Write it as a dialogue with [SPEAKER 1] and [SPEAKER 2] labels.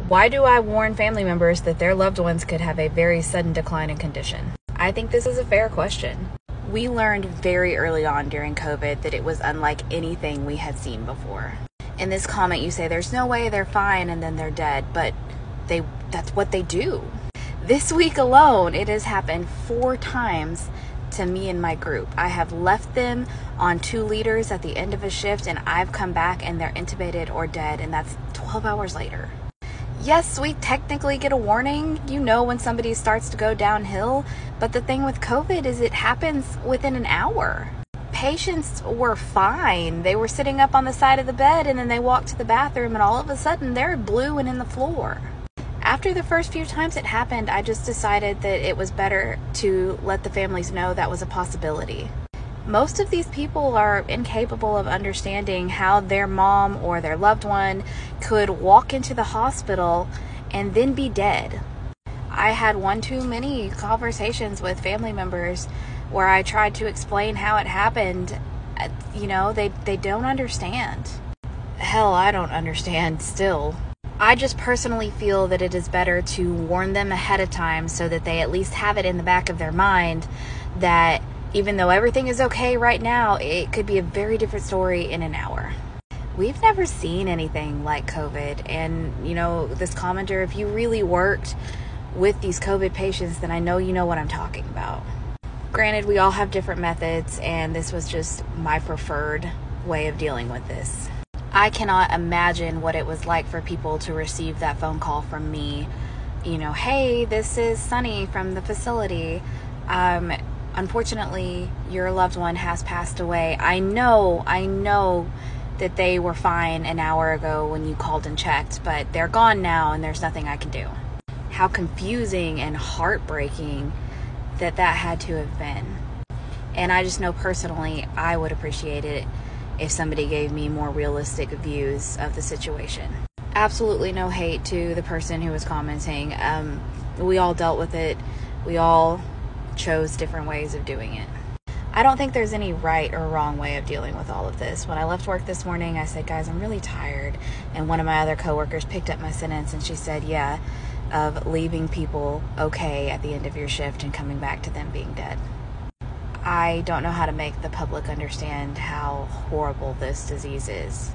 [SPEAKER 1] Why do I warn family members that their loved ones could have a very sudden decline in condition? I think this is a fair question. We learned very early on during COVID that it was unlike anything we had seen before. In this comment, you say there's no way they're fine and then they're dead, but that's what they do. This week alone, it has happened 4 times to me and my group. I have left them on 2 liters at the end of a shift, and I've come back and they're intubated or dead, and that's 12 hours later. Yes, we technically get a warning, when somebody starts to go downhill, but the thing with COVID is it happens within an hour. Patients were fine. They were sitting up on the side of the bed, and then they walked to the bathroom, and all of a sudden they're blue and in the floor. After the first few times it happened, I just decided that it was better to let the families know that was a possibility. Most of these people are incapable of understanding how their mom or their loved one could walk into the hospital and then be dead. I had one too many conversations with family members where I tried to explain how it happened. They don't understand. Hell, I don't understand still. I just personally feel that it is better to warn them ahead of time so that they at least have it in the back of their mind that even though everything is okay right now, it could be a very different story in an hour. We've never seen anything like COVID. And, this commenter, if you really worked with these COVID patients, then I know you know what I'm talking about. Granted, we all have different methods, and this was just my preferred way of dealing with this. I cannot imagine what it was like for people to receive that phone call from me. Hey, this is Sunny from the facility. Unfortunately, your loved one has passed away. I know that they were fine an hour ago when you called and checked, but they're gone now and there's nothing I can do. How confusing and heartbreaking that had to have been. And I just know personally, I would appreciate it if somebody gave me more realistic views of the situation. Absolutely no hate to the person who was commenting. We all dealt with it. We all chose different ways of doing it. I don't think there's any right or wrong way of dealing with all of this. When I left work this morning, I said, guys, I'm really tired. And one of my other coworkers picked up my sentence and she said, yeah, of leaving people okay at the end of your shift and coming back to them being dead. I don't know how to make the public understand how horrible this disease is.